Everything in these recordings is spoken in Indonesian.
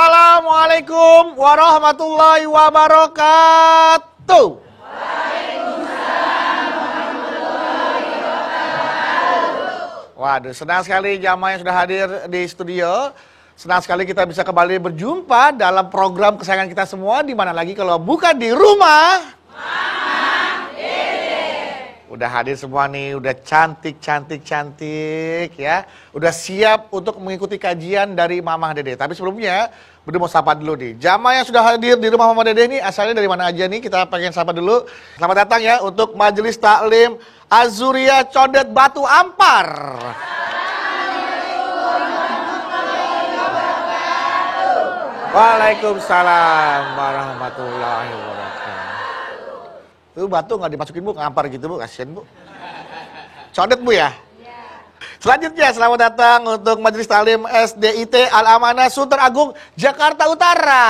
Assalamualaikum warahmatullahi wabarakatuh. Waduh, senang sekali jamaah yang sudah hadir di studio. Senang sekali kita bisa kembali berjumpa dalam program kesayangan kita semua. Di mana lagi kalau bukan di rumah Mama Dede. Udah hadir semua nih, udah cantik ya. Udah siap untuk mengikuti kajian dari Mama Dede. Tapi sebelumnya, Budi mau sapa dulu nih. Jamaah yang sudah hadir di rumah Mama Dede ini asalnya dari mana aja nih? Kita pengen sapa dulu. Selamat datang ya untuk Majelis Taklim Azuria Condet Batu Ampar. Waalaikumsalam warahmatullahi wabarakatuh. Tuh batu nggak dimasukin Bu, ngampar gitu Bu, kasihan Bu. Condet Bu ya? Selanjutnya selamat datang untuk Majelis Taklim SDIT Al Amanah Sunter Agung Jakarta Utara.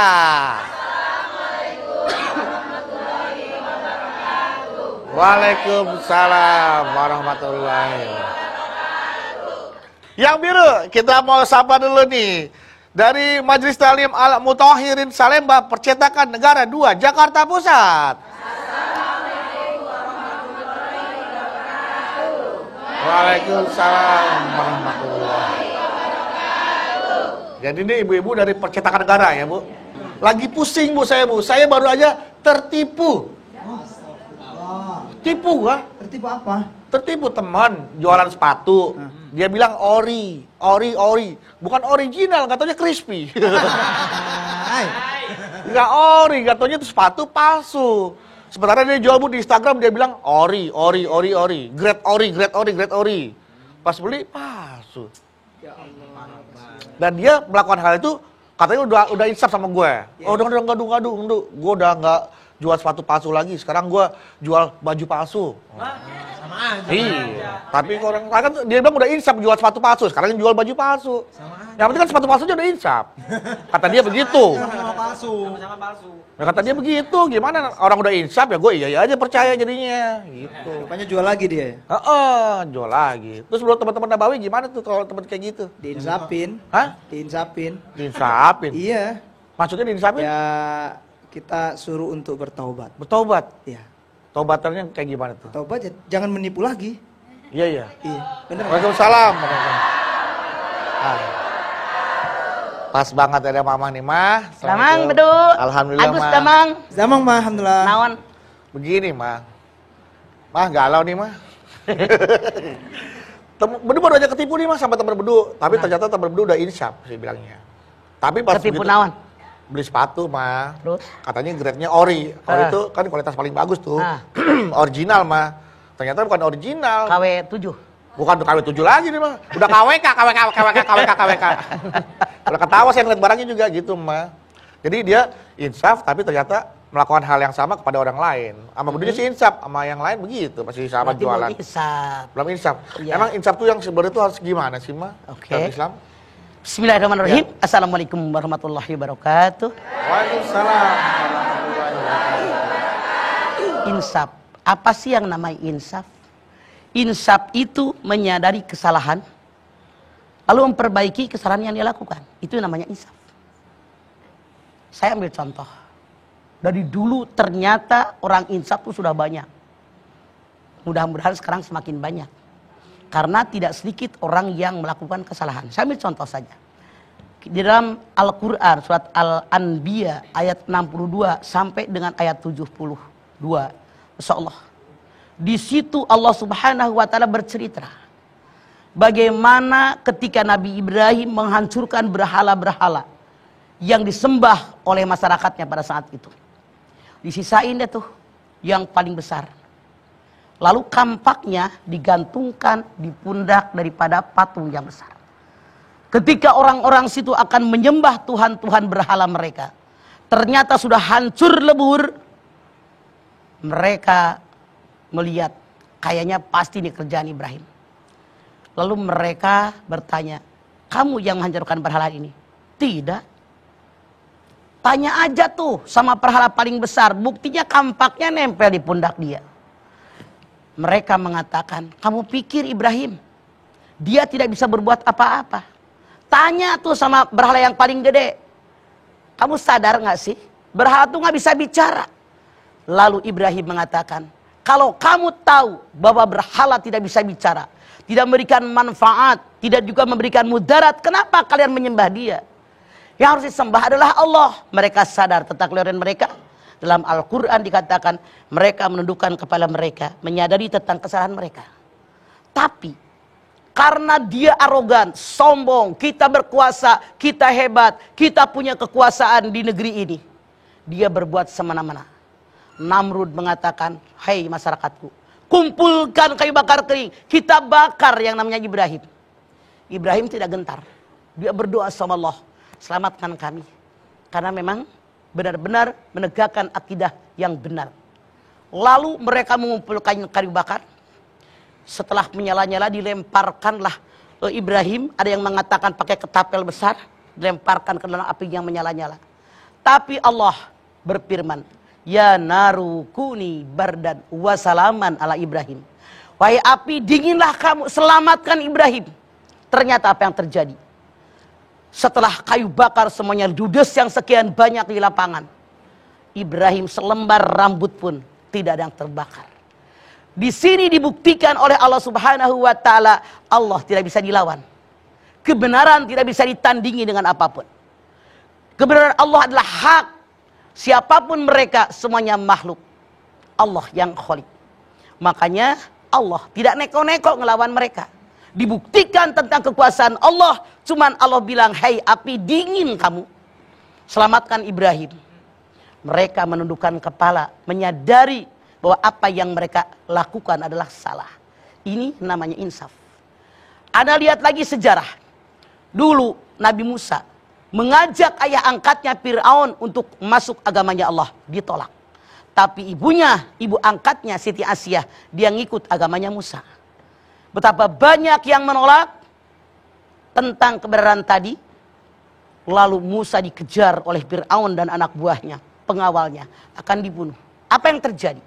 Waalaikumsalam warahmatullahi wabarakatuh. Yang biru kita mau sapa dulu nih. Dari Majelis Taklim Al Mutahhirin Salemba Percetakan Negara 2 Jakarta Pusat. Assalamualaikum warahmatullahi wabarakatuh. Waalaikumsalam warahmatullahi wabarakatuh. Jadi ini ibu-ibu dari Percetakan Negara ya Bu. Lagi pusing Bu. Saya baru aja tertipu. Tipu gua? Tertipu apa? Tertipu teman jualan sepatu. Dia bilang ori. Bukan original, katanya crispy. Enggak ori, katanya itu sepatu palsu. Sementara dia jual Bu di Instagram, dia bilang ori. Grade ori. Pas beli palsu. Ya Allah. Dan dia melakukan hal itu katanya udah insaf sama gue. Oh, udah ngadu. Gue udah enggak jual sepatu palsu lagi, sekarang gua jual baju palsu. Sama aja. Iya. Tapi orang kan dia bilang udah insaf jual sepatu palsu, sekarang jual baju palsu. Sama aja. Yang penting kan sepatu palsunya udah insaf. Kata dia begitu. Sama palsu. Ya, kata dia begitu. Gimana orang udah insaf ya gue iya aja percaya jadinya. Gitu. Rupanya jual lagi dia. Jual lagi. Terus menurut teman-teman Nabawi gimana tuh kalau teman kayak gitu? Diinsapin. Hah? Diinsapin. Iya. Maksudnya diinsapin? Ya kita suruh untuk bertaubat. Bertaubat? Iya. Taubatannya kayak gimana tuh? Taubat ya, jangan menipu lagi. Iya. Benar. Waalaikumsalam. Pas banget ada Mama nih, Mah. Damang bedu. Alhamdulillah, Agus Mah. Damang, Mah, alhamdulillah. Naon? Begini, Mah. Mah galau nih, Mah. Bedu baru aja ketipu nih, Mah, sama teman Bedu. Tapi ternyata teman Bedu udah insaf sih bilangnya. Tapi pas ketipu begitu, naon? beli sepatu Mah, terus katanya grade-nya ori. Ori itu kan kualitas paling bagus tuh. Original Mah. Ternyata bukan original. KW7. Bukan KW7 lagi nih Mah. Udah KWK. Udah ketawa saya ngeliat barangnya juga gitu Mah. Jadi dia insaf tapi ternyata melakukan hal yang sama kepada orang lain. Sama bedunya sih insaf, sama yang lain begitu, masih sama berarti jualan. Belum insaf. Ya. Emang insaf tuh yang sebenarnya tuh harus gimana sih Mah? Oke. Islam? Bismillahirrahmanirrahim. Ya. Assalamualaikum warahmatullahi wabarakatuh. Waalaikumsalam warahmatullahi wabarakatuh. Insaf. Apa sih yang namanya insaf? Insaf itu menyadari kesalahan, lalu memperbaiki kesalahan yang dia lakukan. Itu namanya insaf. Saya ambil contoh. Dari dulu ternyata orang insaf itu sudah banyak. Mudah-mudahan sekarang semakin banyak. Karena tidak sedikit orang yang melakukan kesalahan. Saya ambil contoh saja. Di dalam Al-Quran, surat Al-Anbiya, ayat 62 sampai dengan ayat 72. Masya Allah. Di situ Allah Subhanahu wa Ta'ala bercerita. Bagaimana ketika Nabi Ibrahim menghancurkan berhala-berhala yang disembah oleh masyarakatnya pada saat itu. Disisain deh tuh yang paling besar. Lalu kampaknya digantungkan di pundak daripada patung yang besar. Ketika orang-orang situ akan menyembah Tuhan-Tuhan berhala mereka, ternyata sudah hancur lebur. Mereka melihat kayaknya pasti ini kerjaan Ibrahim. Lalu mereka bertanya, kamu yang menghancurkan berhala ini? Tidak. Tanya aja tuh sama berhala paling besar, buktinya kampaknya nempel di pundak dia. Mereka mengatakan, kamu pikir Ibrahim, dia tidak bisa berbuat apa-apa? Tanya tuh sama berhala yang paling gede. Kamu sadar nggak sih? Berhala itu nggak bisa bicara. Lalu Ibrahim mengatakan, kalau kamu tahu bahwa berhala tidak bisa bicara, tidak memberikan manfaat, tidak juga memberikan mudarat, kenapa kalian menyembah dia? Yang harus disembah adalah Allah. Mereka sadar tentang kelemahan mereka. Dalam Al-Quran dikatakan, mereka menundukkan kepala mereka, menyadari tentang kesalahan mereka. Tapi, karena dia arogan, sombong, kita berkuasa, kita hebat, kita punya kekuasaan di negeri ini. Dia berbuat semena-mena. Namrud mengatakan, hei masyarakatku, kumpulkan kayu bakar kering, kita bakar yang namanya Ibrahim. Ibrahim tidak gentar. Dia berdoa sama Allah, selamatkan kami. Karena memang benar-benar menegakkan akidah yang benar. Lalu mereka mengumpulkan kayu bakar. Setelah menyala-nyala dilemparkanlah Ibrahim. Ada yang mengatakan pakai ketapel besar, dilemparkan ke dalam api yang menyala-nyala. Tapi Allah berfirman, ya naru kuni bardan wasalaman ala Ibrahim. Wahai api, dinginlah kamu, selamatkan Ibrahim. Ternyata apa yang terjadi? Setelah kayu bakar semuanya ludes yang sekian banyak di lapangan, Ibrahim selembar rambut pun tidak ada yang terbakar. Di sini dibuktikan oleh Allah Subhanahu wa taala, Allah tidak bisa dilawan. Kebenaran tidak bisa ditandingi dengan apapun. Kebenaran Allah adalah hak. Siapapun mereka, semuanya makhluk. Allah yang khaliq. Makanya Allah tidak neko-neko ngelawan mereka. Dibuktikan tentang kekuasaan Allah. Cuman Allah bilang, hei api, dingin kamu. Selamatkan Ibrahim. Mereka menundukkan kepala, menyadari bahwa apa yang mereka lakukan adalah salah. Ini namanya insaf. Anda lihat lagi sejarah. Dulu Nabi Musa mengajak ayah angkatnya Fir'aun untuk masuk agamanya Allah. Ditolak. Tapi ibunya, ibu angkatnya Siti Asyah, dia ngikut agamanya Musa. Betapa banyak yang menolak tentang kebenaran tadi. Lalu Musa dikejar oleh Fir'aun dan anak buahnya, pengawalnya, akan dibunuh. Apa yang terjadi?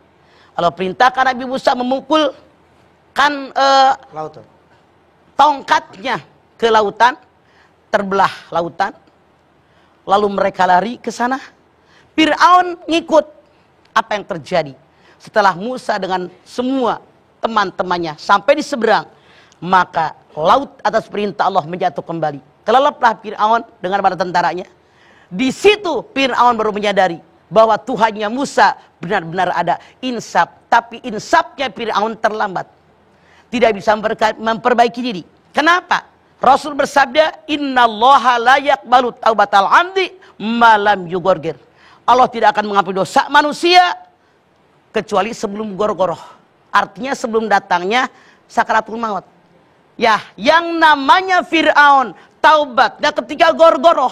Allah perintahkan Nabi Musa memukulkan Lautan. tongkatnya ke lautan, terbelah lautan. Lalu mereka lari ke sana. Fir'aun ngikut. Apa yang terjadi? Setelah Musa dengan semua teman-temannya sampai di seberang, maka laut atas perintah Allah menjatuh kembali. Kelelaplah Fir'aun dengan para tentaranya. Di situ Fir'aun baru menyadari bahwa Tuhannya Musa benar-benar ada insaf. Tapi insafnya Fir'aun terlambat. Tidak bisa memperbaiki diri. Kenapa? Rasul bersabda, innallaha la yaqbalu taubatal 'abdi ma lam yughargir. Allah tidak akan mengampuni dosa manusia kecuali sebelum gorgoroh. Artinya sebelum datangnya sakaratul maut. Ya, yang namanya Fir'aun taubatnya ketika gorgoroh.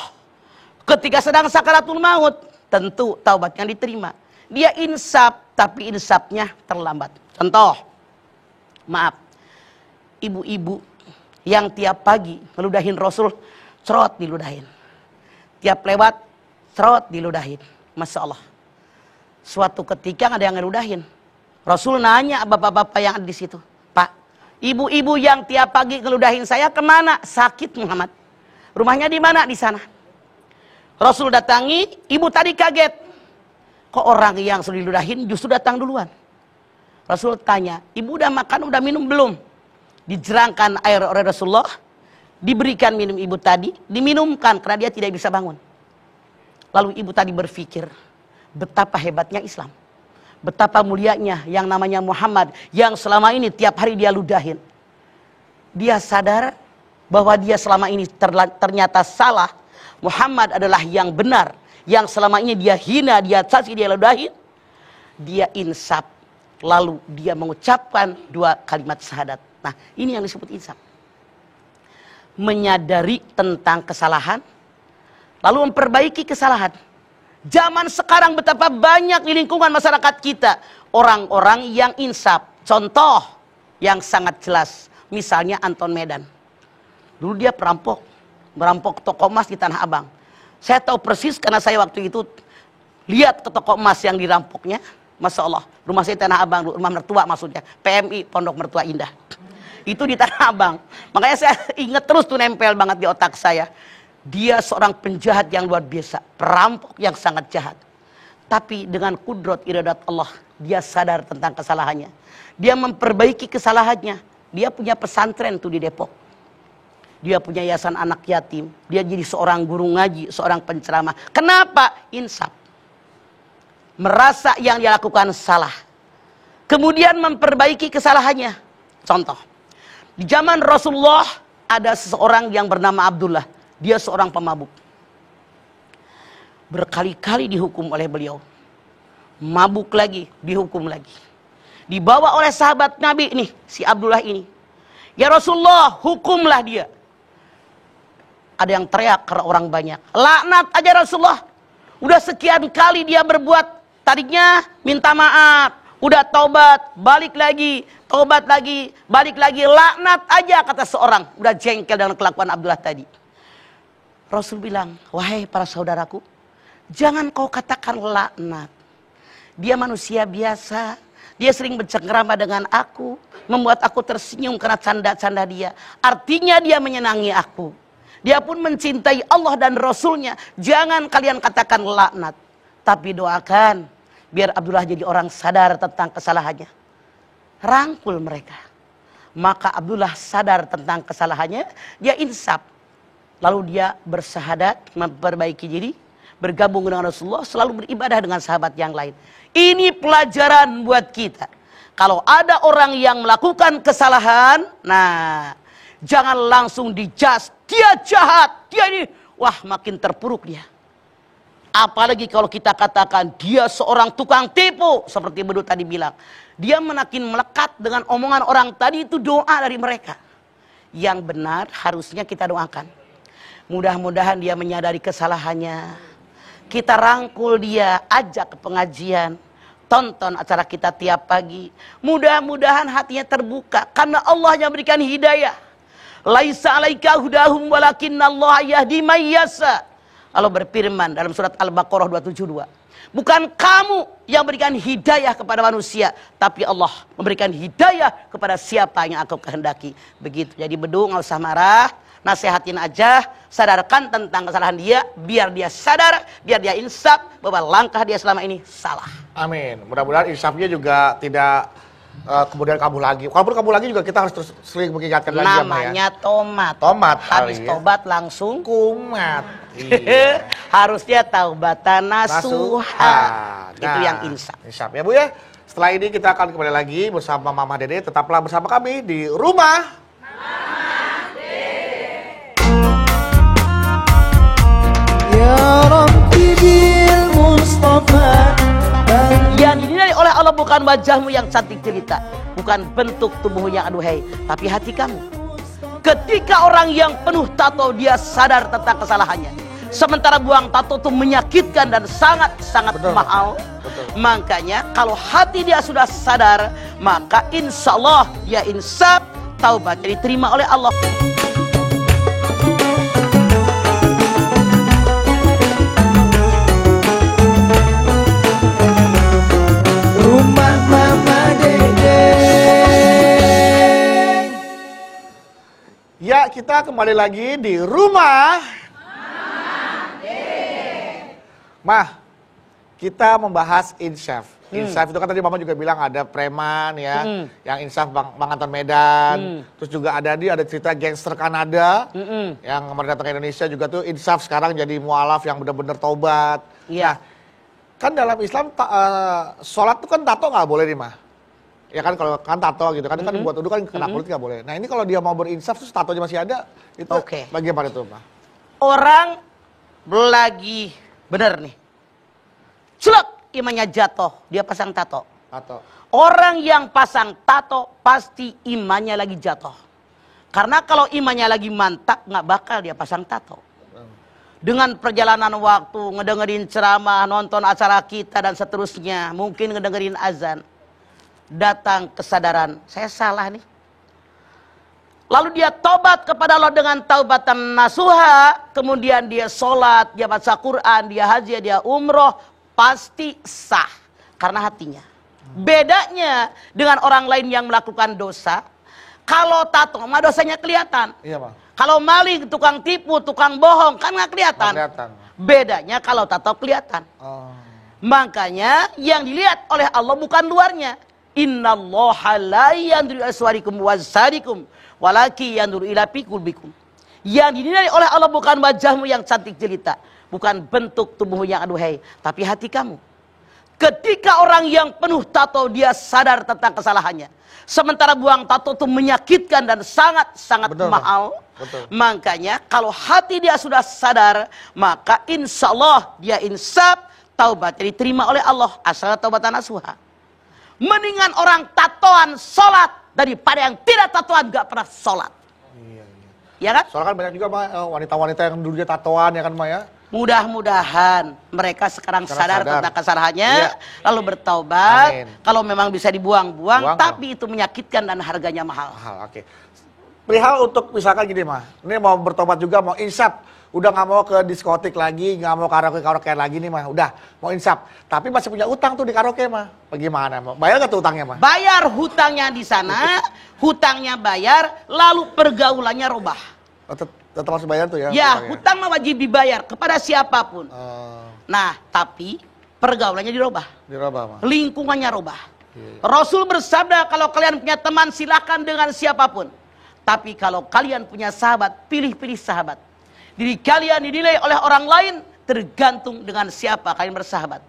Ketika sedang sakaratul maut, tentu taubatnya diterima. Dia insaf, tapi insafnya terlambat. Contoh, maaf, ibu-ibu yang tiap pagi meludahin Rasul, cerot diludahin. Tiap lewat, cerot diludahin. Masya Allah. Suatu ketika ada yang ngeludahin. Rasul nanya bapak-bapak yang ada di situ, Pak, ibu-ibu yang tiap pagi ngeludahin saya kemana? Sakit Muhammad. Rumahnya di mana? Di sana. Rasul datangi, ibu tadi kaget. Kok orang yang sudah diludahin justru datang duluan? Rasul tanya, ibu udah makan, udah minum belum? Dijerangkan air oleh Rasulullah, diberikan minum ibu tadi, diminumkan karena dia tidak bisa bangun. Lalu ibu tadi berpikir, betapa hebatnya Islam. Betapa mulianya yang namanya Muhammad, yang selama ini tiap hari dia ludahin. Dia sadar bahwa dia selama ini ternyata salah. Muhammad adalah yang benar. Yang selama ini dia hina, dia caci, dia ludahin. Dia insaf. Lalu dia mengucapkan 2 kalimat syahadat. Nah, ini yang disebut insaf. Menyadari tentang kesalahan, lalu memperbaiki kesalahan. Zaman sekarang betapa banyak di lingkungan masyarakat kita orang-orang yang insaf. Contoh yang sangat jelas, misalnya Anton Medan. Dulu dia merampok toko emas di Tanah Abang. Saya tahu persis karena saya waktu itu lihat ke toko emas yang dirampoknya. Masya Allah, rumah saya Tanah Abang, rumah mertua maksudnya, PMI Pondok Mertua Indah. Itu di Tanah Abang. Makanya saya ingat terus tuh, nempel banget di otak saya. Dia seorang penjahat yang luar biasa, perampok yang sangat jahat. Tapi dengan kudrat iradat Allah, dia sadar tentang kesalahannya. Dia memperbaiki kesalahannya. Dia punya pesantren tuh di Depok. Dia punya yayasan anak yatim. Dia jadi seorang guru ngaji, seorang penceramah. Kenapa? Insaf. Merasa yang dia lakukan salah. Kemudian memperbaiki kesalahannya. Contoh. Di zaman Rasulullah ada seseorang yang bernama Abdullah. Dia seorang pemabuk. Berkali-kali dihukum oleh beliau. Mabuk lagi, dihukum lagi. Dibawa oleh sahabat Nabi nih, si Abdullah ini. Ya Rasulullah, hukumlah dia. Ada yang teriak karena orang banyak. Laknat aja Rasulullah. Udah sekian kali dia berbuat. Tadinya minta maaf. Udah taubat, balik lagi. Taubat lagi, balik lagi. Laknat aja kata seorang. Udah jengkel dengan kelakuan Abdullah tadi. Rasul bilang, wahai para saudaraku, jangan kau katakan laknat. Dia manusia biasa. Dia sering bercengkrama dengan aku. Membuat aku tersenyum karena canda-canda dia. Artinya dia menyenangi aku. Dia pun mencintai Allah dan Rasulnya. Jangan kalian katakan laknat. Tapi doakan. Biar Abdullah jadi orang sadar tentang kesalahannya. Rangkul mereka. Maka Abdullah sadar tentang kesalahannya. Dia insaf. Lalu dia bersahadat, memperbaiki diri, bergabung dengan Rasulullah, selalu beribadah dengan sahabat yang lain. Ini pelajaran buat kita. Kalau ada orang yang melakukan kesalahan, nah, jangan langsung dijudge. Dia jahat, dia ini, wah makin terpuruk dia. Apalagi kalau kita katakan dia seorang tukang tipu, seperti Bedu tadi bilang. Dia makin melekat dengan omongan orang tadi, itu doa dari mereka. Yang benar harusnya kita doakan. Mudah-mudahan dia menyadari kesalahannya. Kita rangkul dia, ajak ke pengajian. Tonton acara kita tiap pagi. Mudah-mudahan hatinya terbuka. Karena Allah yang berikan hidayah. Laisa alaika hudahum walakinnallaha yahdi may yasha. Allah berfirman dalam surat Al-Baqarah 272. Bukan kamu yang berikan hidayah kepada manusia. Tapi Allah memberikan hidayah kepada siapa yang aku kehendaki. Begitu. Jadi Bedu nggak usah marah. Nasihatin aja, sadarkan tentang kesalahan dia, biar dia sadar, biar dia insaf bahwa langkah dia selama ini salah. Amin. Mudah-mudahan insafnya juga tidak kemudian kabur lagi. Kalaupun kabur lagi juga kita harus terus sering mengingatkan lagi. Namanya tomat. Tomat. Habis ya. tobat langsung kumat. Iya. Harusnya taubatan nasuha. Nah, Itu yang insaf. Insaf ya Bu ya. Setelah ini kita akan kembali lagi bersama Mama Dede. Tetaplah bersama kami di rumah. Ya Rabbi bil Mustafa. Yang dinilai oleh Allah bukan wajahmu yang cantik cerita, bukan bentuk tubuhmu yang aduhai, tapi hati kamu. Ketika orang yang penuh tato dia sadar tentang kesalahannya, sementara buang tato itu menyakitkan dan sangat mahal. Betul. Makanya kalau hati dia sudah sadar, maka insya Allah dia insaf, taubat diterima oleh Allah. Rumah Mama Dede. Ya, kita kembali lagi di rumah. Mah, kita membahas insaf. Insaf itu kan tadi Mama juga bilang ada preman ya, yang insaf Bang Anton Medan. Terus juga ada cerita gangster Kanada yang kemarin datang ke Indonesia juga tuh insaf sekarang jadi mualaf yang benar-benar taubat. Iya. Nah, kan dalam Islam sholat tuh kan tato nggak boleh nih Mah. Ya kan kalau kan tato gitu kan buat udah kan kena kulit nggak boleh. Nah ini kalau dia mau berinsaf terus tatonya masih ada, itu bagaimana tuh Mah? Orang lagi bener nih, celak imannya jatuh, dia pasang tato. Orang yang pasang tato pasti imannya lagi jatuh. Karena kalau imannya lagi mantap nggak bakal dia pasang tato. Dengan perjalanan waktu, ngedengerin ceramah, nonton acara kita dan seterusnya, mungkin ngedengerin azan, datang kesadaran, saya salah nih. Lalu dia tobat kepada Allah dengan taubatan nasuha, kemudian dia sholat, dia baca Quran, dia haji, dia umroh, pasti sah karena hatinya. Bedanya dengan orang lain yang melakukan dosa, kalau tato mah dosanya kelihatan. Iya, Bang. Kalau maling, tukang tipu, tukang bohong, kan nggak kelihatan. Bedanya kalau tato kelihatan. Makanya yang dilihat oleh Allah bukan luarnya. Innallaha la yanzuru ila suwarikum wajsadikum walaki yanzuru ila qulubikum. Yang dinilai oleh Allah bukan wajahmu yang cantik jelita, bukan bentuk tubuhmu yang aduhai, tapi hati kamu. Ketika orang yang penuh tato dia sadar tentang kesalahannya. Sementara buang tato itu menyakitkan dan sangat-sangat mahal. Betul. Makanya kalau hati dia sudah sadar, maka insya Allah dia insaf, taubatnya diterima oleh Allah. Asal taubatan nasuha. Mendingan orang tatoan sholat daripada yang tidak tatoan gak pernah sholat. Iya. Ya kan? Soalnya kan banyak juga Ma, wanita-wanita yang dulunya tatoan ya kan Ma ya. Mudah-mudahan mereka sekarang sadar tentang kesalahannya, lalu bertaubat. Amin. Kalau memang bisa dibuang-buang, tapi itu menyakitkan dan harganya mahal. Oke. Perihal untuk misalkan gini mah, ini mau bertobat juga, mau insaf, udah nggak mau ke diskotik lagi, nggak mau karaoke lagi nih mah, udah mau insaf. Tapi masih punya utang tuh di karaoke mah, bagaimana mah? Bayar nggak tuh utangnya mah? Bayar hutangnya di sana, hutangnya bayar, lalu pergaulannya rubah. Tetap harus bayar tuh ya? Ya, hutang mah wajib dibayar kepada siapapun. Nah, tapi pergaulannya dirubah. Dirubah mah. Lingkungannya rubah. Rasul bersabda, kalau kalian punya teman silakan dengan siapapun. Tapi kalau kalian punya sahabat, pilih-pilih sahabat. Diri kalian dinilai oleh orang lain tergantung dengan siapa kalian bersahabat.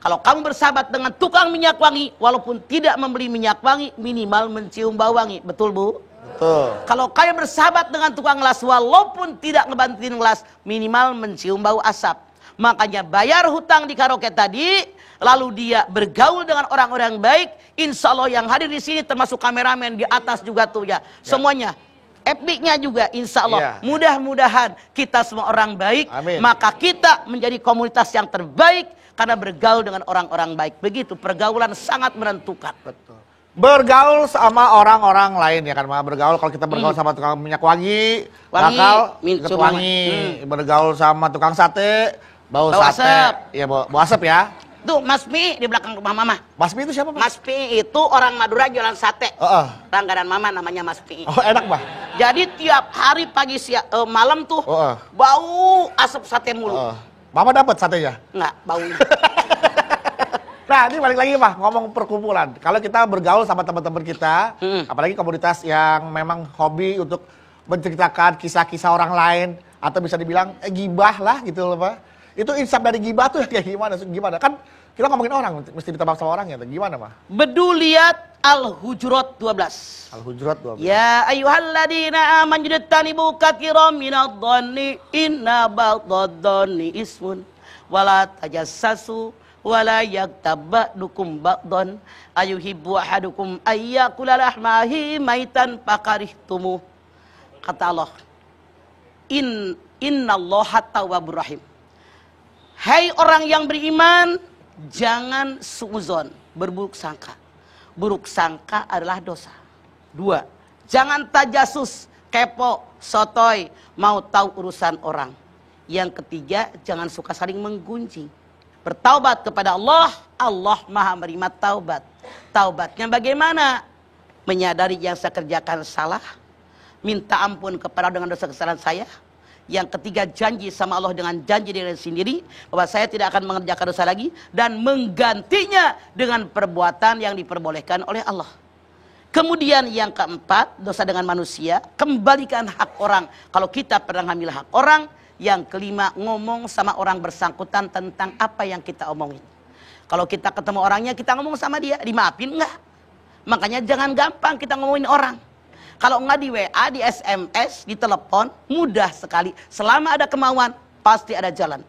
Kalau kamu bersahabat dengan tukang minyak wangi, walaupun tidak membeli minyak wangi, minimal mencium bau wangi. Betul Bu? Betul. Kalau kalian bersahabat dengan tukang gelas, walaupun tidak ngebantuin gelas, minimal mencium bau asap. Makanya bayar hutang di karaoke tadi, lalu dia bergaul dengan orang-orang baik. Insya Allah yang hadir di sini termasuk kameramen di atas juga tuh ya. Semuanya. Epicnya juga insya Allah. Mudah-mudahan kita semua orang baik. Amin. Maka kita menjadi komunitas yang terbaik karena bergaul dengan orang-orang baik. Begitu pergaulan sangat menentukan. Betul. Bergaul sama orang-orang lain ya kan Ma. Bergaul kalau kita bergaul sama tukang minyak wangi, bakal wangi. Bergaul sama tukang sate, bau sate. Asap. Iya bau asap ya. Tuh Mas Mi di belakang rumah Mama. Mas Mi itu siapa? Mas Mi itu orang Madura jualan sate. Langganan Mama namanya Mas Mi. Oh enak Bah. Jadi tiap hari pagi malam tuh bau asap sate mulu. Mama dapat satenya? Enggak, baunya. Nah ini balik lagi Bah, ngomong perkumpulan. Kalau kita bergaul sama teman-teman kita, apalagi komunitas yang memang hobi untuk menceritakan kisah-kisah orang lain, atau bisa dibilang gibah lah gitu loh Pak. Itu insaf dari gibah tuh kayak gimana? Gimana? Kan kita ngomongin orang, mesti minta maaf sama orang ya. Gimana Mah? Beduliyat Al-Hujurat 12. Al-Hujurat 12. Ya ayyuhalladzina amanu jtanibu katsiran minadh-dhanni inna ba'dadh-dhanni ismun wala tajassasu wala yaghtab ba'dukum ba'dhan ayuhibbu ahadukum ayyakula lahmahi maitan fakarihtumu. Kata Allah, innallaha tawwabur rahim. Hai orang yang beriman, jangan suuzon, berburuk sangka. Buruk sangka adalah dosa. 2, jangan tajasus, kepo, sotoy, mau tahu urusan orang. Yang ketiga, jangan suka saling menggunjing. Bertaubat kepada Allah, Allah Maha menerima taubat. Taubatnya bagaimana? Menyadari yang saya kerjakan salah, minta ampun kepada dengan dosa kesalahan saya. Yang ketiga, janji sama Allah dengan janji diri sendiri bahwa saya tidak akan mengerjakan dosa lagi dan menggantinya dengan perbuatan yang diperbolehkan oleh Allah. Kemudian yang keempat, dosa dengan manusia, kembalikan hak orang kalau kita pernah ngambil hak orang. Yang kelima, ngomong sama orang bersangkutan tentang apa yang kita omongin. Kalau kita ketemu orangnya, kita ngomong sama dia, dimaafin enggak? Makanya jangan gampang kita ngomongin orang. Kalau enggak di WA, di SMS, di telepon, mudah sekali. Selama ada kemauan, pasti ada jalan.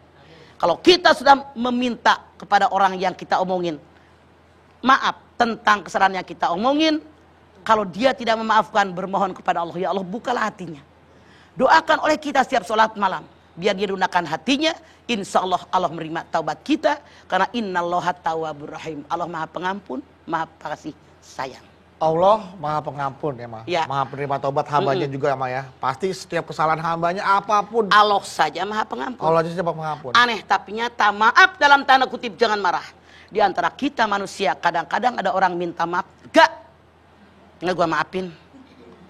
Kalau kita sudah meminta kepada orang yang kita omongin maaf tentang kesalahan yang kita omongin, kalau dia tidak memaafkan, bermohon kepada Allah, ya Allah bukalah hatinya. Doakan oleh kita setiap sholat malam, biar dia lunakan hatinya. Insya Allah Allah menerima taubat kita, karena innallaha tawwabur rahim. Allah Maha Pengampun, Maha Pengasih Sayang. Allah Maha Pengampun ya Ma. Ya. Maha penerima taubat hambanya juga ya Ma ya. Pasti setiap kesalahan hambanya apapun. Allah saja Maha Pengampun. Allah saja Maha Pengampun. Aneh tapi nyata, maaf dalam tanda kutip, jangan marah. Di antara kita manusia kadang-kadang ada orang minta maaf, nggak gua maafin.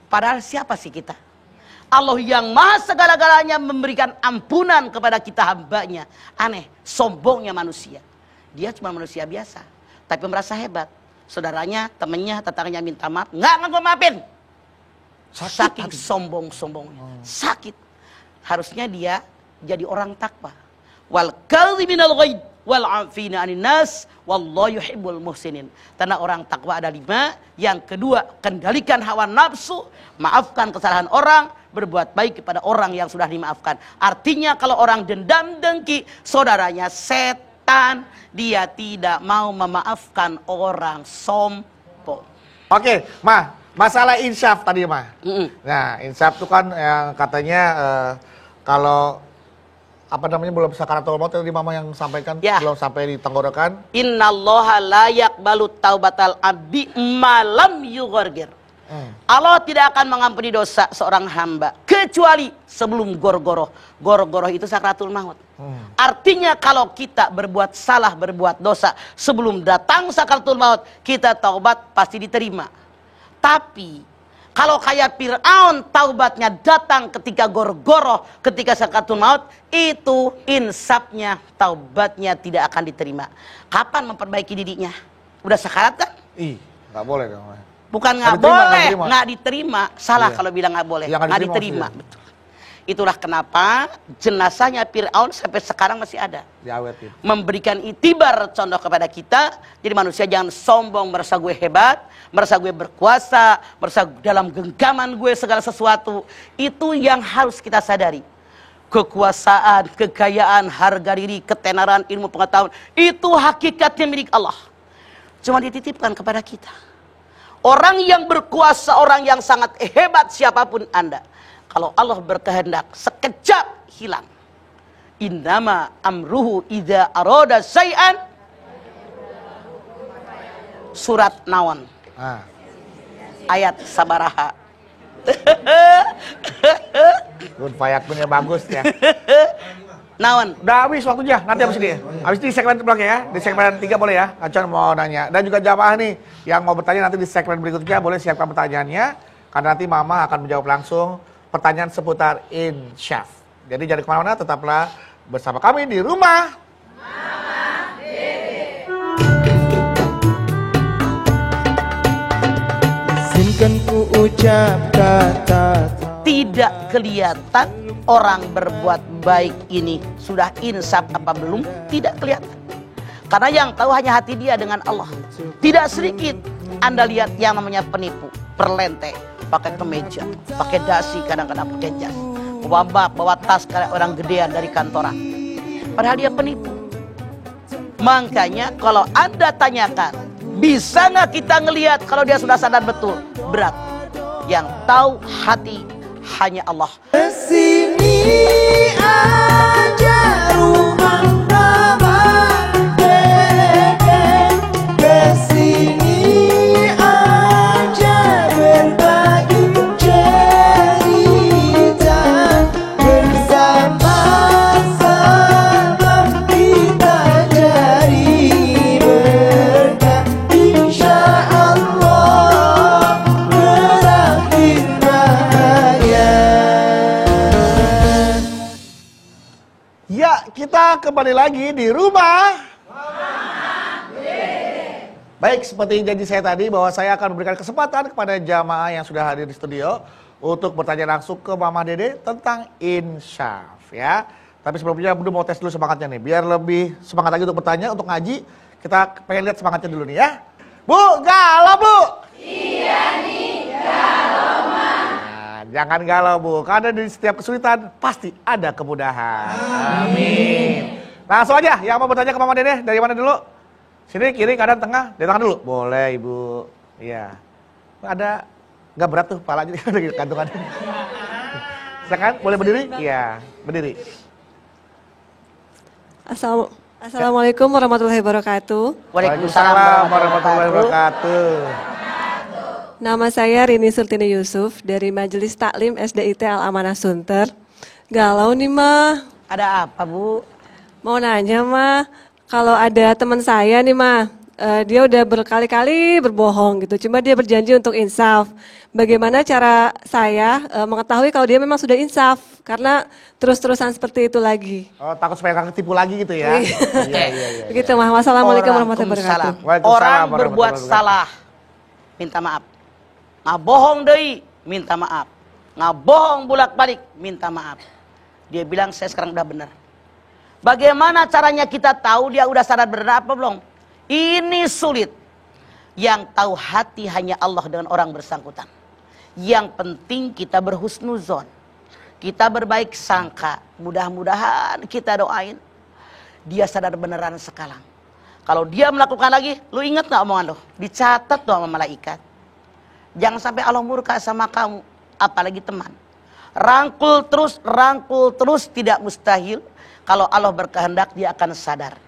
Padahal siapa sih kita? Allah yang maha segala-galanya memberikan ampunan kepada kita hambanya. Aneh, sombongnya manusia. Dia cuma manusia biasa, tapi merasa hebat. Saudaranya, temannya, tetangganya minta maaf, nggak maafin. Saking sombong-sombongnya. Sakit. Harusnya dia jadi orang takwa. Wal kadhiminal ghaib wal 'afina 'anil nas wallahu yuhibbul muhsinin. Karena orang takwa ada 5. Yang kedua, kendalikan hawa nafsu, maafkan kesalahan orang, berbuat baik kepada orang yang sudah dimaafkan. Artinya kalau orang dendam dengki, saudaranya setan, dia tidak mau memaafkan orang sombong. Oke, masalah insaf tadi, Nah, insaf itu kan yang katanya kalau belum sakaratul maut tadi Mama yang sampaikan, Ya. belum sampai di tenggorokan. Innallaha la yaqbalu taubatal abdi malam yughargir. Allah tidak akan mengampuni dosa seorang hamba kecuali sebelum gorgoroh. Gorgoroh itu sakaratul maut. Artinya kalau kita berbuat salah, berbuat dosa sebelum datang sakaratul maut, kita taubat pasti diterima. Tapi kalau kayak Fir'aun taubatnya datang ketika gorgoroh, ketika sakaratul maut, itu insafnya, taubatnya tidak akan diterima. Kapan memperbaiki dirinya? Udah sakarat kan? Nggak boleh dong. Bukan Nggak nggak diterima, boleh, nggak diterima. nggak diterima. Salah Iya. kalau bilang nggak boleh, Yang nggak diterima. Betul. Itulah kenapa jenazahnya Fir'aun sampai sekarang masih ada. Diawetin. Memberikan itibar contoh kepada kita. Jadi manusia jangan sombong, merasa gue hebat, merasa gue berkuasa, merasa dalam genggaman gue segala sesuatu. Itu yang harus kita sadari. Kekuasaan, kekayaan, harga diri, ketenaran, ilmu pengetahuan, itu hakikatnya milik Allah. Cuma dititipkan kepada kita. Orang yang berkuasa, orang yang sangat hebat siapapun Anda, kalau Allah berkehendak sekejap hilang. Innama amruhu idza arada syai'an. Surat Naon. Ayat sabaraha. Kun fayakun bagus ya. Naon. Udah habis waktunya, nanti habis ini. Habis ini di segmen belakang ya. Di segmen 3 boleh ya. Acan mau nanya. Dan juga jamaah nih yang mau bertanya nanti di segmen berikutnya boleh siapkan pertanyaannya. Karena nanti Mama akan menjawab langsung pertanyaan seputar insyaf. Jadi jangan kemana-mana, tetaplah bersama kami di rumah. Izinkan ku ucap kata Tidak kelihatan orang berbuat baik ini sudah insaf apa belum, tidak kelihatan. Karena yang tahu hanya hati dia dengan Allah. Tidak sedikit Anda lihat yang namanya penipu, perlente, pakai kemeja, pakai dasi, kadang-kadang pakai jas, bawa tas kayak orang gedean dari kantoran. Padahal dia penipu. Makanya kalau Anda tanyakan, bisa nggak kita ngelihat kalau dia sudah sadar betul? Berat. Yang tahu hati hanya Allah. Kesini aja rumah Mama Dede. Kesini aja berbagi cerita. Bersama-sama kita jadi berkah. Insya Allah berakhir bahaya. Ya, kita kembali lagi di rumah. Baik, seperti janji saya tadi bahwa saya akan memberikan kesempatan kepada jamaah yang sudah hadir di studio untuk bertanya langsung ke Mama Dede tentang insyaf ya. Tapi sebelumnya Bunda mau tes dulu semangatnya nih, biar lebih semangat lagi untuk bertanya, untuk ngaji. Kita pengen lihat semangatnya dulu nih ya. Bu, galau Bu? Iya nih, galau Nah, jangan galau Bu, karena di setiap kesulitan pasti ada kemudahan. Amin. Langsung aja, yang mau bertanya ke Mama Dede, dari mana dulu? Sini, kiri, kanan, tengah, dari tengah dulu. Boleh Ibu. Iya. Ada, nggak berat tuh, palanya di kantungan. Silakan, boleh berdiri? Iya, berdiri. Assalamualaikum warahmatullahi wabarakatuh. Waalaikumsalam warahmatullahi wabarakatuh. Nama saya Rini Sultini Yusuf dari Majelis Taklim SDIT Al-Amanah Sunter. Galau nih Ma. Ada apa Bu? Mau nanya Ma, kalau ada teman saya nih Ma, dia udah berkali-kali berbohong gitu. Cuma dia berjanji untuk insaf. Bagaimana cara saya mengetahui kalau dia memang sudah insaf? Karena terus-terusan seperti itu lagi. Oh, takut supaya nggak ketipu lagi gitu ya? Iya. Begitu, Mah. Wassalamualaikum warahmatullahi wabarakatuh. Waalaikumsalam Orang warahmatullahi berbuat wabarakatuh. salah, minta maaf. Ngabohong deui, minta maaf. Ngabohong bolak-balik, minta maaf. Dia bilang saya sekarang udah benar. Bagaimana caranya kita tahu dia udah sadar benar apa belum? Ini sulit. Yang tahu hati hanya Allah dengan orang bersangkutan. Yang penting kita berhusnuzon. Kita berbaik sangka. Mudah-mudahan kita doain. Dia sadar beneran sekarang. Kalau dia melakukan lagi, lu ingat gak omongan lu? Dicatat tuh sama malaikat. Jangan sampai Allah murka sama kamu. Apalagi teman. Rangkul terus tidak mustahil. Kalau Allah berkehendak dia akan sadar.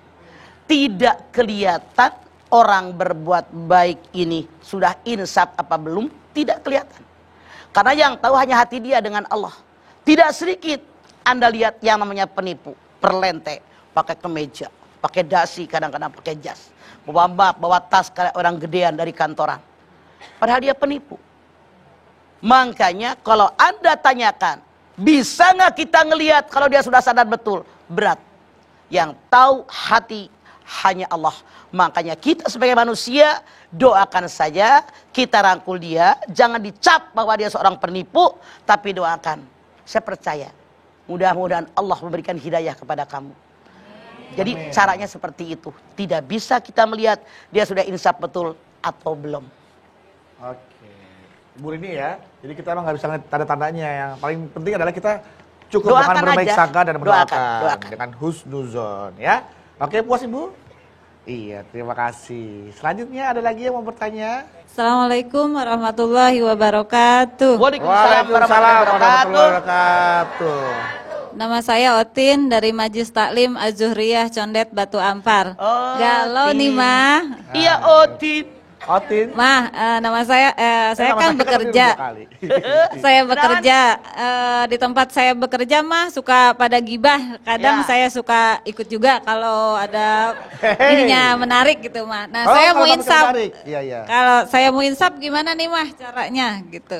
Tidak kelihatan orang berbuat baik ini sudah insaf apa belum, tidak kelihatan. Karena yang tahu hanya hati dia dengan Allah. Tidak sedikit Anda lihat yang namanya penipu, perlente, pakai kemeja, pakai dasi, kadang-kadang pakai jas, bawa map, bawa tas kayak orang gedean dari kantoran. Padahal dia penipu. Makanya kalau Anda tanyakan, bisa nggak kita ngelihat kalau dia sudah sadar betul? Berat. Yang tahu hati hanya Allah. Makanya kita sebagai manusia doakan saja, kita rangkul dia, jangan dicap bahwa dia seorang penipu, tapi doakan. Saya percaya, mudah-mudahan Allah memberikan hidayah kepada kamu. Jadi caranya seperti itu. Tidak bisa kita melihat dia sudah insaf betul atau belum. Oke. Bu ini ya, jadi kita emang nggak bisa lihat tanda-tandanya. Yang paling penting adalah kita cukup Doakan dengan berbaik aja. sangka dan mendoakan Doakan. dengan husnuzon ya. Oke, puas Ibu? Iya, terima kasih. Selanjutnya ada lagi yang mau bertanya? Assalamualaikum warahmatullahi wabarakatuh. Waalaikumsalam warahmatullahi wabarakatuh. wabarakatuh. Nama saya Otin dari Majelis Taklim Az-Zuhriyah Condet Batu Ampar. Galau nih Mah. Iya Otin. Otin. Mah, nama saya Nama kan saya bekerja. dua kali. Saya bekerja di tempat saya bekerja Mah suka pada gibah. Kadang Ya. saya suka ikut juga kalau ada ininya menarik gitu Mah. Nah, Oh, saya kalau mau topiknya insaf. menarik. Iya, iya. Kalau saya mau insaf gimana nih Mah caranya gitu.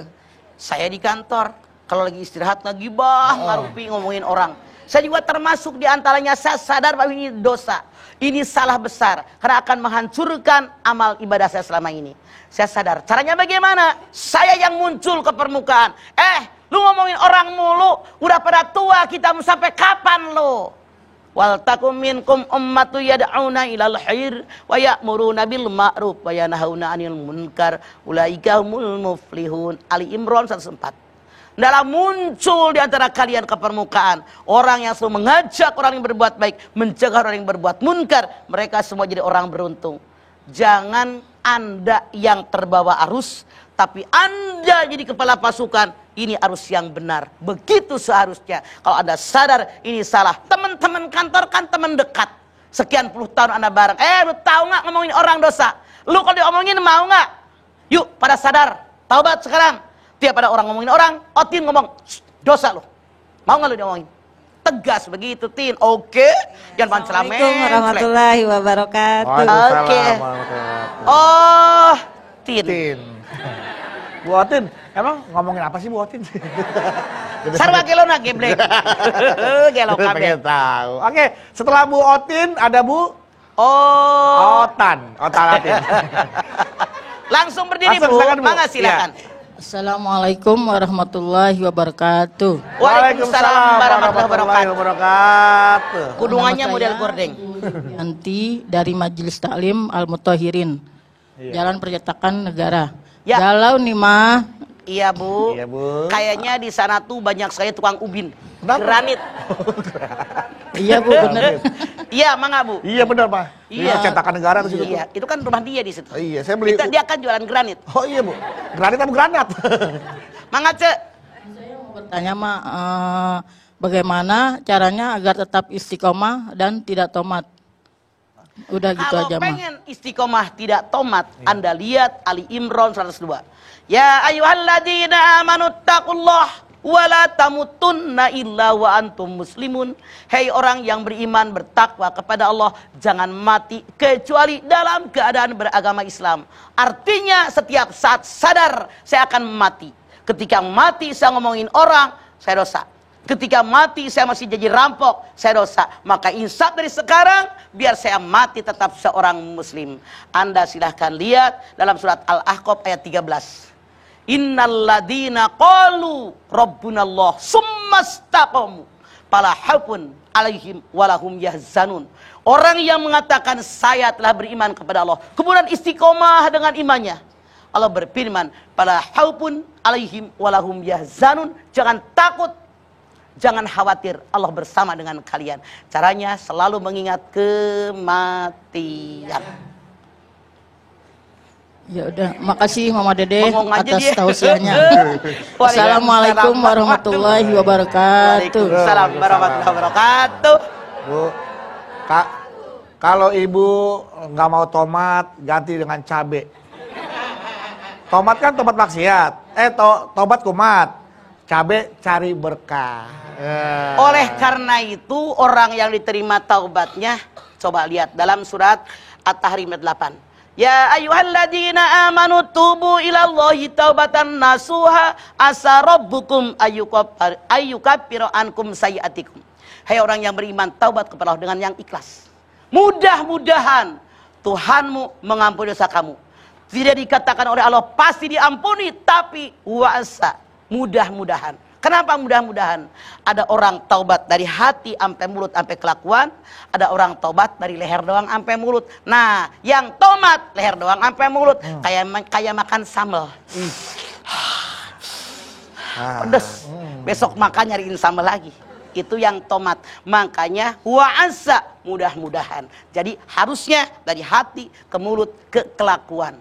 Saya di kantor, kalau lagi istirahat ngegibah, ngarupi ngomongin orang. Saya juga termasuk di antaranya, saya sadar bahwa ini dosa. Ini salah besar, karena akan menghancurkan amal ibadah saya selama ini. Saya sadar, caranya bagaimana? Saya yang muncul ke permukaan. Lu ngomongin orang mulu, udah pada tua kita mau sampai kapan lu? Wal takum minkum ummatu yad'una ilal khair wa ya'muruna bil ma'ruf wa yanhauna 'anil munkar ulaika humul muflihun. Ali Imran 104. Dalam muncul di antara kalian ke permukaan orang yang selalu mengajak orang yang berbuat baik, mencegah orang yang berbuat munkar, mereka semua jadi orang beruntung. Jangan Anda yang terbawa arus, tapi Anda jadi kepala pasukan. Ini arus yang benar, begitu seharusnya. Kalau Anda sadar ini salah, teman-teman kantor kan teman dekat, sekian puluh tahun Anda bareng. Lu tahu nggak ngomongin orang dosa? Lu kalau diomongin mau nggak? Yuk pada sadar, taubat sekarang. Tiap ada orang ngomongin orang, Otin ngomong, dosa lo. Mau nggak lo diomongin? Tegas begitu, Tin. Oke. Jangan pancelamen. Assalamualaikum warahmatullahi wabarakatuh. Waalaikumsalam Oke. warahmatullahi wabarakatuh. Oh, Tin. Otin. Bu Otin, emang ngomongin apa sih Bu Otin? Sarwa gelona geblek. Gelo kabeh. Pengen tahu. Oke, setelah Bu Otin ada Bu Oh, Otan. Otin. langsung berdiri Langsung, Bu. silakan, Bu. Mangga silakan. Assalamualaikum warahmatullahi wabarakatuh. Waalaikumsalam warahmatullahi wabarakatuh. Kudungannya Nama model saya gordeng. Yanti dari Majelis Taklim Al-Mutahirin, Jalan Percetakan Negara. Ya. Galau nih Mah. Iya Bu. Iya, Bu. Kayaknya di sana tuh banyak sekali tukang ubin. Kenapa? Granit. Iya Bu, bener. Iya, mangga Bu. Iya benar Pak. Iya. Cetakan negara di situ. Iya, itu kan rumah dia di situ. Oh, iya, saya beli. Dia kan jualan granit. Oh iya Bu. Granit apa granat? Mangga Cek. Bertanya Mah, bagaimana caranya agar tetap istiqomah dan tidak tomat? Udah gitu Kalau aja Mah. pengen istiqomah tidak tomat, Anda lihat Ali Imran 102. Ya ayyuhalladzina amanu taqullah wala tamutunna illa wa antum muslimun. Hei orang yang beriman bertakwa kepada Allah, jangan mati kecuali dalam keadaan beragama Islam. Artinya setiap saat sadar saya akan mati. Ketika mati saya ngomongin orang, saya dosa. Ketika mati saya masih jadi rampok, saya dosa. Maka insaf dari sekarang biar saya mati tetap seorang muslim. Anda silahkan lihat dalam surat Al-Ahqaf ayat 13. Innalladzina qalu rabbunallah summastaqamu fala khaufun alaihim walahum yahzanun. Orang yang mengatakan saya telah beriman kepada Allah, kemudian istiqomah dengan imannya, Allah berfirman, fala khaufun alaihim walahum yahzanun. Jangan takut, jangan khawatir, Allah bersama dengan kalian. Caranya selalu mengingat kematian. Ya udah, makasih Mama Dede Ngomong aja atas dia. tausiahnya. Assalamualaikum warahmatullahi wabarakatuh. Waalaikumsalam warahmatullahi wabarakatuh. Bu, Kak, kalau ibu nggak mau tomat, ganti dengan cabe. Tomat kan tomat maksiat. Tomat kumat. Cabe cari berkah. Oleh karena itu orang yang diterima taubatnya, coba lihat dalam surat At-Tahrim 8. Ya ayyuhalladzina amanu tubu ilallahi taubatan nasuha asa rabbukum ayyukaffiru ankum sayyi'atikum. Hai orang yang beriman, taubat kepada Allah dengan yang ikhlas. Mudah-mudahan Tuhanmu mengampuni dosa kamu. Tidak dikatakan oleh Allah pasti diampuni, tapi wa'asa, mudah-mudahan. Kenapa mudah-mudahan? Ada orang taubat dari hati sampai mulut sampai kelakuan, ada orang taubat dari leher doang sampai mulut. Nah, yang tomat leher doang sampai mulut, kayak makan sambal. Pedes. Besok makan nyariin sambal lagi. Itu yang tomat. Makanya wa'asa, mudah-mudahan. Jadi harusnya dari hati ke mulut ke kelakuan.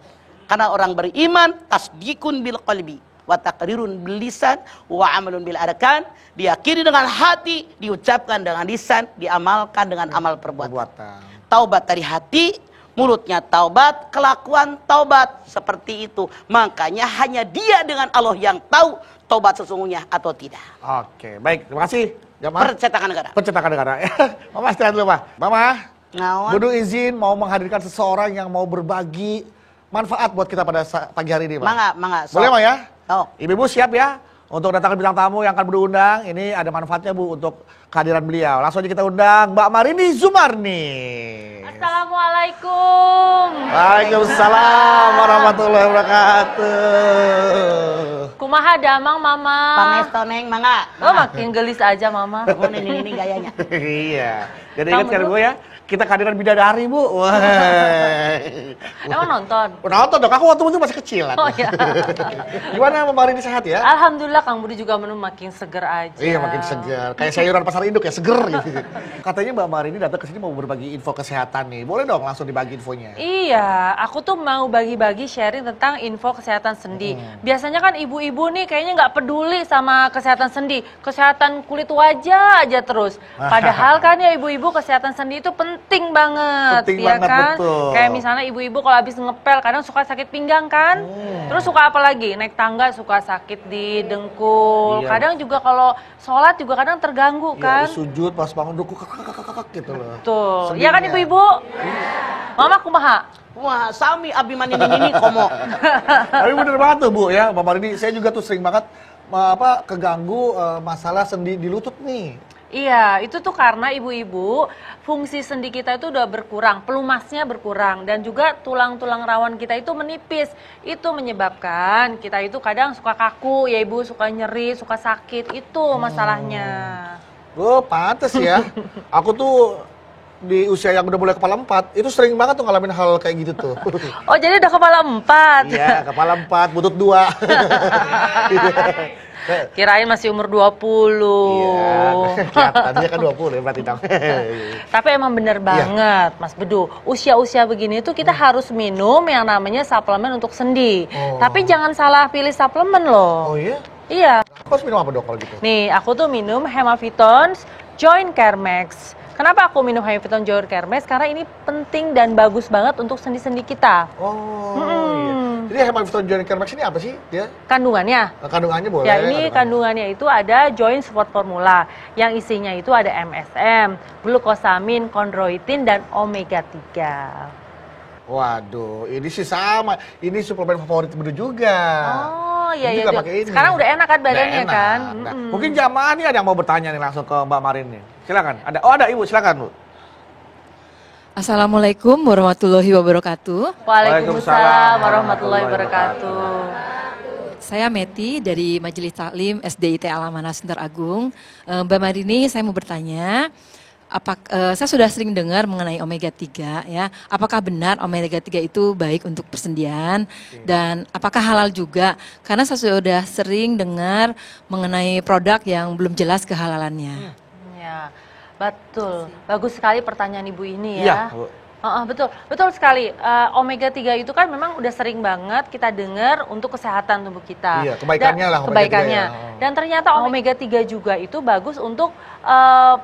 Karena orang beriman tasdikun bil qalbi wa taqrirun bil lisan wa amalun bil arkan, diyakini dengan hati, diucapkan dengan lisan, diamalkan dengan amal perbuatan. Taubat dari hati, mulutnya taubat, kelakuan taubat, seperti itu. Makanya hanya dia dengan Allah yang tahu taubat sesungguhnya atau tidak. Oke, baik, terima kasih. Jamaah. Percetakan negara. Percetakan negara. Mama istirahat dulu, Mama. Mama, Ngawan. Budu izin mau menghadirkan seseorang yang mau berbagi manfaat buat kita pada pagi hari ini, Pak. Mangga. Boleh, Ma ya? Oh. Ibu-ibu siap ya untuk datangkan bintang tamu yang akan berundang. Ini ada manfaatnya, Bu, untuk kehadiran beliau. Langsung aja kita undang Mbak Marini Zumarni. Assalamualaikum. Waalaikumsalam warahmatullahi wabarakatuh. Kumaha damang mama. Pangesto neng, mangga. Oh makin gelis aja mama. Oh, ini gayanya. Iya. Jadi Kamu ingat kan, dulu. Bu ya? Kita kehadiran bidadari, Bu. Wah. Emang nonton? Nonton dong, aku waktu itu masih kecil. Oh ya. Gimana Mbak Marini, sehat ya? Alhamdulillah Kang Budi juga makin seger aja. Iya, makin segar. Kayak sayuran pasar induk ya, seger gitu. Katanya Mbak Marini datang ke sini mau berbagi info kesehatan nih. Boleh dong langsung dibagi infonya. Iya, aku tuh mau bagi-bagi sharing tentang info kesehatan sendi. Biasanya kan ibu-ibu nih kayaknya nggak peduli sama kesehatan sendi, kesehatan kulit wajah aja terus. Padahal kan ya ibu-ibu kesehatan sendi itu penting banget, Penting ya banget, kan? betul. Kayak misalnya ibu-ibu kalau habis ngepel kadang suka sakit pinggang kan? Terus suka apa lagi? Naik tangga suka sakit di dengkul. Iya. Kadang juga kalau sholat juga kadang terganggu kan? Ya, sujud pas bangun dukuk gitu loh. Tuh, Sendinya. ya kan ibu-ibu? Mama kumaha? Wah, sami abi mani ini komo. Tapi bener banget tuh, Bu ya. Mbak Marini, saya juga tuh sering banget keganggu masalah sendi di lutut nih. Iya, itu tuh karena ibu-ibu fungsi sendi kita itu udah berkurang, pelumasnya berkurang dan juga tulang-tulang rawan kita itu menipis. Itu menyebabkan kita itu kadang suka kaku, ya ibu, suka nyeri, suka sakit, itu masalahnya. Oh, pantes ya. Aku tuh di usia yang udah mulai kepala 4, itu sering banget tuh ngalamin hal kayak gitu tuh. Oh, jadi udah kepala 4. Iya, kepala 4, butut 2. Kirain masih umur 20. Iya, kelihatannya kan 20 ya berarti dong. Tapi emang bener banget, Mas Bedu. Usia-usia begini tuh kita harus minum yang namanya suplemen untuk sendi. Tapi jangan salah pilih suplemen loh. Oh iya? Iya. Aku harus minum apa dok kalau gitu? Nih, aku tuh minum Hemavitons Joint Care Max. Kenapa aku minum Hemavitons Joint Care Max? Karena ini penting dan bagus banget untuk sendi-sendi kita. Oh iya. Jadi hemaviton joint care max ini apa sih dia? Kandungannya. Kandungannya boleh. Ya, ini kandungannya itu ada joint support formula yang isinya itu ada MSM, glukosamin, chondroitin dan omega 3. Waduh, ini sih sama. Ini suplemen favorit Bedu juga. Oh, iya Ini iya. juga pakai ini. Sekarang udah enak kan badannya Udah enak. kan? Nah, mungkin jamaah nih ada yang mau bertanya nih langsung ke Mbak Marin nih. Silakan. Ada Ibu, silakan Bu. Assalamualaikum warahmatullahi wabarakatuh. Waalaikumsalam warahmatullahi wabarakatuh. Saya Meti dari Majelis Taklim SDIT Alamana Sunter Agung. Mbak Marini, saya mau bertanya, saya sudah sering dengar mengenai omega 3 ya. Apakah benar omega 3 itu baik untuk persendian dan apakah halal juga? Karena saya sudah sering dengar mengenai produk yang belum jelas kehalalannya. Ya, betul. Bagus sekali pertanyaan Ibu ini Iya, ya. Bu. Betul sekali. Omega 3 itu kan memang udah sering banget kita dengar untuk kesehatan tubuh kita. Iya, kebaikannya lah omega 3 Kebaikannya. ya. Dan ternyata omega 3 juga itu bagus untuk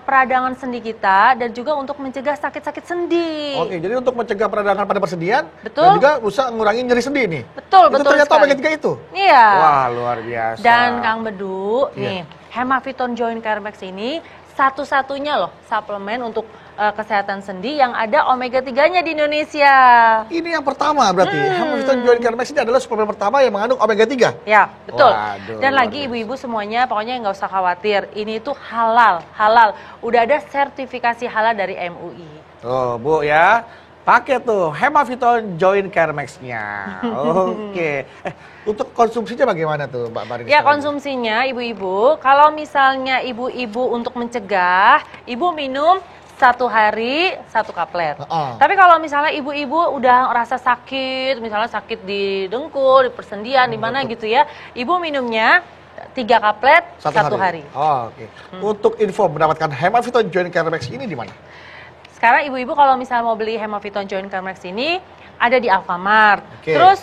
peradangan sendi kita dan juga untuk mencegah sakit-sakit sendi. Oke, jadi untuk mencegah peradangan pada persendian Betul. dan juga bisa ngurangi nyeri sendi nih. Betul, Itu betul ternyata sekali. omega 3 itu. Iya. Wah, luar biasa. Dan Kang Bedu, Iya. nih, Hemaviton Joint Care Max ini satu-satunya loh suplemen untuk kesehatan sendi yang ada omega 3-nya di Indonesia. Ini yang pertama berarti. Hemaviton Joint Care Max ini adalah suplemen pertama yang mengandung omega 3. Ya, betul. Waduh, Dan luar lagi biasa. ibu-ibu semuanya pokoknya nggak usah khawatir. Ini tuh halal. Udah ada sertifikasi halal dari MUI. Tuh, Bu ya. Pakai tuh Hemaviton Joint Care Max-nya. Oke. Untuk konsumsinya bagaimana tuh Mbak Marini? Ya, konsumsinya ibu-ibu, kalau misalnya ibu-ibu untuk mencegah, ibu minum 1 hari 1 kaplet. Tapi kalau misalnya ibu-ibu udah rasa sakit, misalnya sakit di dengkul, di persendian, di mana gitu ya, ibu minumnya 3 kaplet 1 hari. Oh, oke. Untuk info mendapatkan Hemaviton Joint Care Max ini di mana? Sekarang ibu-ibu kalau misalnya mau beli Hemaviton Joint Care Max ini ada di Alfamart. Oke. Terus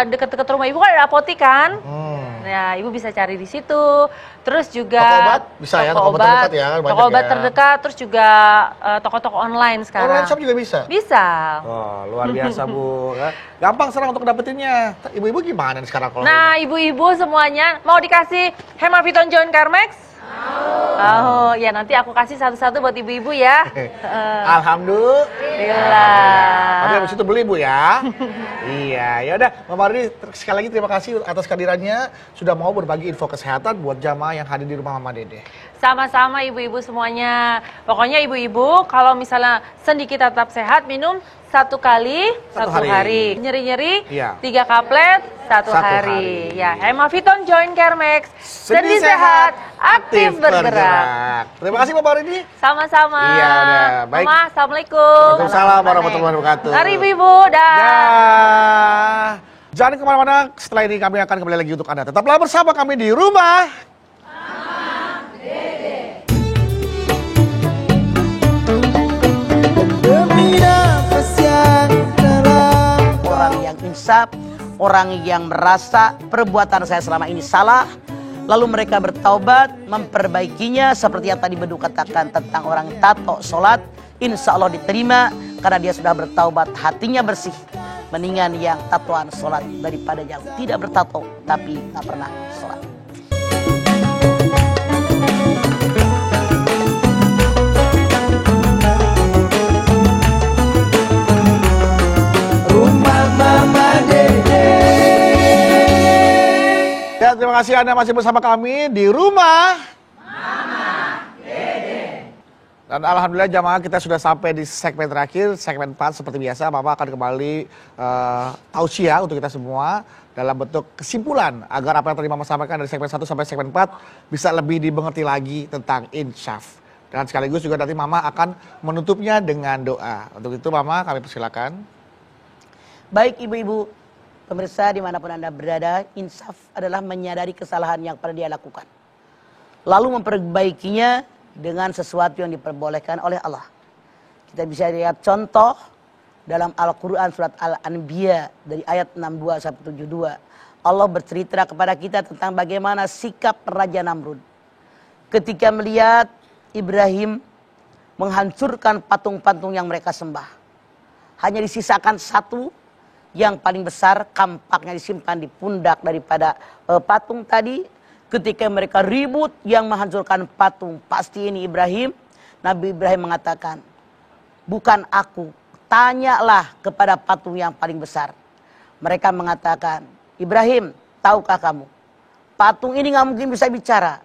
deket-deket rumah ibu kan ada apotik kan? Ya, ibu bisa cari di situ. Terus juga Toko obat bisa ya, toko obat terdekat ya, banyak toko obat ya. terdekat, terus juga toko-toko online sekarang. Online shop juga bisa? Bisa. Oh, luar biasa Bu. Ya, gampang sekarang untuk dapetinnya. Ibu-ibu gimana nih sekarang kalau Nah, ibu-ibu semuanya mau dikasih Hemaviton Joint Care Max? Oh, ya nanti aku kasih satu-satu buat ibu-ibu ya. Alhamdulillah. Tapi habis itu beli Bu ya. Iya, ya udah. Mbak Marini sekali lagi terima kasih atas kehadirannya sudah mau berbagi info kesehatan buat jamaah yang hadir di rumah Mama Dede. Sama-sama ibu-ibu semuanya. Pokoknya ibu-ibu kalau misalnya sendi kita tetap sehat, minum 1 kali 1 hari. Nyeri-nyeri Iya. 3 kaplet 1 hari. Ya, Hemaviton Joint Care Max. Sendi sehat, aktif bergerak. Terima kasih Mbak Marini. Sama-sama. Iya, udah. Baik. Mama, assalamualaikum. Waalaikumsalam warahmatullahi wabarakatuh. Mari ibu-ibu, dah. Dah. Jangan kemana-mana, setelah ini kami akan kembali lagi untuk Anda. Tetaplah bersama kami di rumah. Demi nafas yang dalam. Orang yang insaf, orang yang merasa perbuatan saya selama ini salah, lalu mereka bertaubat, memperbaikinya seperti yang tadi Bedu katakan tentang orang tato sholat, insya Allah diterima karena dia sudah bertaubat, hatinya bersih. Mendingan yang tatoan sholat daripada yang tidak bertato tapi tak pernah sholat. Rumah Mama Dede. Ya, terima kasih Anda masih bersama kami di rumah. Dan alhamdulillah jamaah kita sudah sampai di segmen terakhir, segmen 4 seperti biasa. Mama akan kembali tausiah untuk kita semua dalam bentuk kesimpulan agar apa yang tadi Mama sampaikan dari segmen 1 sampai segmen 4 bisa lebih dimengerti lagi tentang insyaf. Dan sekaligus juga nanti Mama akan menutupnya dengan doa. Untuk itu Mama kami persilakan. Baik ibu-ibu, pemirsa dimanapun Anda berada, insaf adalah menyadari kesalahan yang pernah dia lakukan. Lalu memperbaikinya dengan sesuatu yang diperbolehkan oleh Allah. Kita bisa lihat contoh dalam Al-Quran surat Al-Anbiya dari ayat 62 sampai 72. Allah bercerita kepada kita tentang bagaimana sikap Raja Namrud. Ketika melihat Ibrahim menghancurkan patung-patung yang mereka sembah. Hanya disisakan satu yang paling besar kampaknya disimpan di pundak daripada patung tadi. Ketika mereka ribut yang menghancurkan patung, pasti ini Ibrahim. Nabi Ibrahim mengatakan, bukan aku, tanyalah kepada patung yang paling besar. Mereka mengatakan, Ibrahim, tahukah kamu, patung ini nggak mungkin bisa bicara.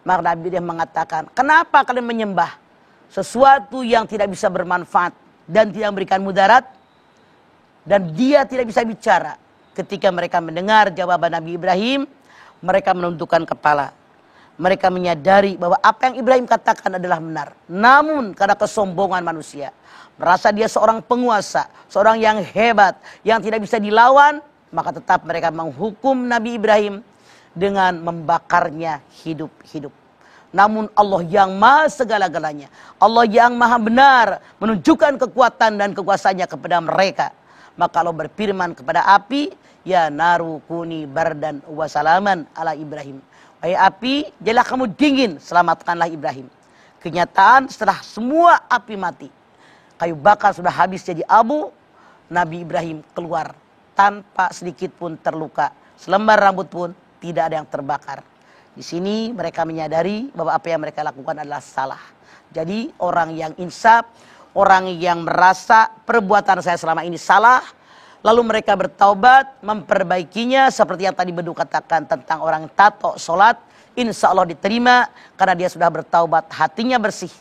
Maka Nabi Ibrahim mengatakan, kenapa kalian menyembah sesuatu yang tidak bisa bermanfaat dan tidak memberikan mudarat? Dan dia tidak bisa bicara. Ketika mereka mendengar jawaban Nabi Ibrahim, mereka menundukkan kepala. Mereka menyadari bahwa apa yang Ibrahim katakan adalah benar. Namun karena kesombongan manusia, merasa dia seorang penguasa, seorang yang hebat, yang tidak bisa dilawan, maka tetap mereka menghukum Nabi Ibrahim dengan membakarnya hidup-hidup. Namun Allah yang maha segala-galanya, Allah yang maha benar, menunjukkan kekuatan dan kekuasaannya kepada mereka. Maka Allah berfirman kepada api, ya naru kuni bardan wa salaman ala Ibrahim. Wahai api, jadilah kamu dingin, selamatkanlah Ibrahim. Kenyataan setelah semua api mati, kayu bakar sudah habis jadi abu, Nabi Ibrahim keluar tanpa sedikit pun terluka. Selembar rambut pun tidak ada yang terbakar. Di sini mereka menyadari bahwa apa yang mereka lakukan adalah salah. Jadi orang yang insaf, orang yang merasa perbuatan saya selama ini salah, lalu mereka bertaubat, memperbaikinya seperti yang tadi Bedu katakan tentang orang tato sholat, insya Allah diterima karena dia sudah bertaubat, hatinya bersih.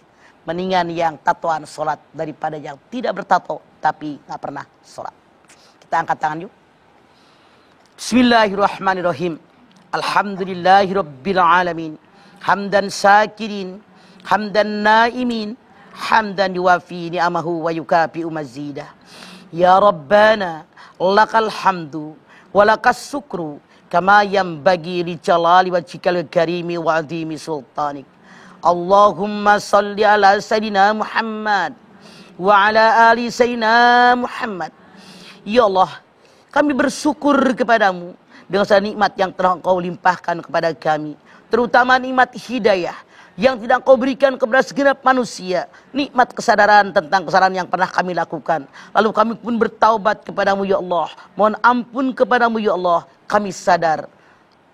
Mendingan yang tatoan sholat daripada yang tidak bertato tapi nggak pernah sholat. Kita angkat tangan yuk. Bismillahirrahmanirrahim. Alhamdulillahirabbil alamin. Hamdan syakirin, hamdan naimin, hamdan yuwafi ni'amahu wa yukafi'u mazidah. Ya Rabbana lakal hamdu walakas sukru kama yanbaghi li jalali wajhikal karimi wa azimi sultanik. Allahumma salli ala sayyidina Muhammad wa ala ali sayyidina Muhammad. Ya Allah, kami bersyukur kepadamu dengan segala nikmat yang telah Engkau limpahkan kepada kami, terutama nikmat hidayah yang tidak Engkau berikan kepada segenap manusia, nikmat kesadaran tentang kesalahan yang pernah kami lakukan. Lalu kami pun bertaubat kepadamu ya Allah, mohon ampun kepadamu ya Allah. Kami sadar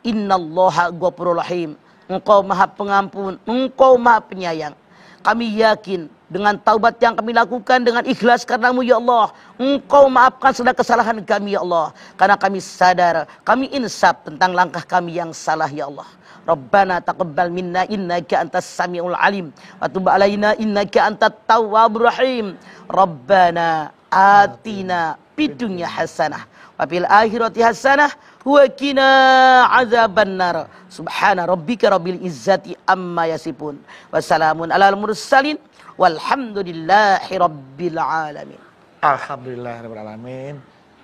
innallaha ghafurur rahim, Engkau maha pengampun, Engkau maha penyayang. Kami yakin dengan taubat yang kami lakukan dengan ikhlas karenamu ya Allah, Engkau maafkan segala kesalahan kami ya Allah. Karena kami sadar, kami insaf tentang langkah kami yang salah ya Allah. Rabbana taqabbal minna innaka antas samiul alim wa tub alaina innaka antat tawwabur rahim. Rabbana atina fid dunya hasanah wa fil akhirati hasanah wa qina adzabannar. Subhana rabbika rabbil izzati amma yasifun wa salamun alal mursalin walhamdulillahi rabbil alamin. Alhamdulillahirabbil alamin.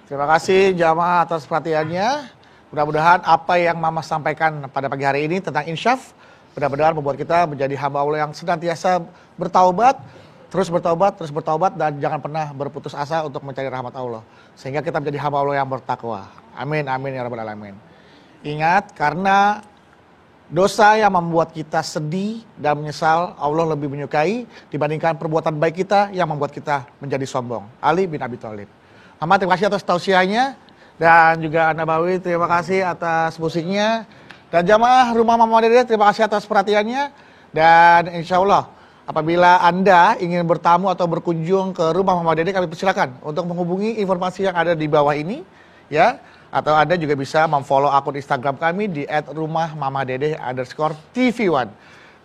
Terima kasih jamaah atas perhatiannya. Mudah-mudahan apa yang Mama sampaikan pada pagi hari ini tentang insyaf, benar-benar membuat kita menjadi hamba Allah yang senantiasa bertaubat, terus bertaubat, dan jangan pernah berputus asa untuk mencari rahmat Allah. Sehingga kita menjadi hamba Allah yang bertakwa. Amin, amin ya rabbal alamin. Ingat, karena dosa yang membuat kita sedih dan menyesal, Allah lebih menyukai dibandingkan perbuatan baik kita yang membuat kita menjadi sombong. Ali bin Abi Thalib. Mama, terima kasih atas tausiahnya. Dan juga Nabawi, terima kasih atas musiknya. Dan jamaah Rumah Mama Dede, terima kasih atas perhatiannya. Dan insya Allah, apabila Anda ingin bertamu atau berkunjung ke Rumah Mama Dede, kami persilakan untuk menghubungi informasi yang ada di bawah ini, ya. Atau Anda juga bisa memfollow akun Instagram kami di @rumahmamadede_tv1.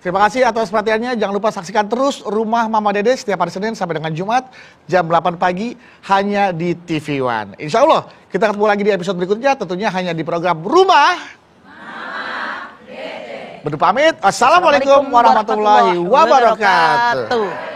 Terima kasih atas perhatiannya. Jangan lupa saksikan terus Rumah Mama Dede setiap hari Senin sampai dengan Jumat jam 8 pagi hanya di TV One. Insya Allah kita ketemu lagi di episode berikutnya, tentunya hanya di program Rumah Mama Dede. Bedu pamit. Assalamualaikum warahmatullahi wabarakatuh.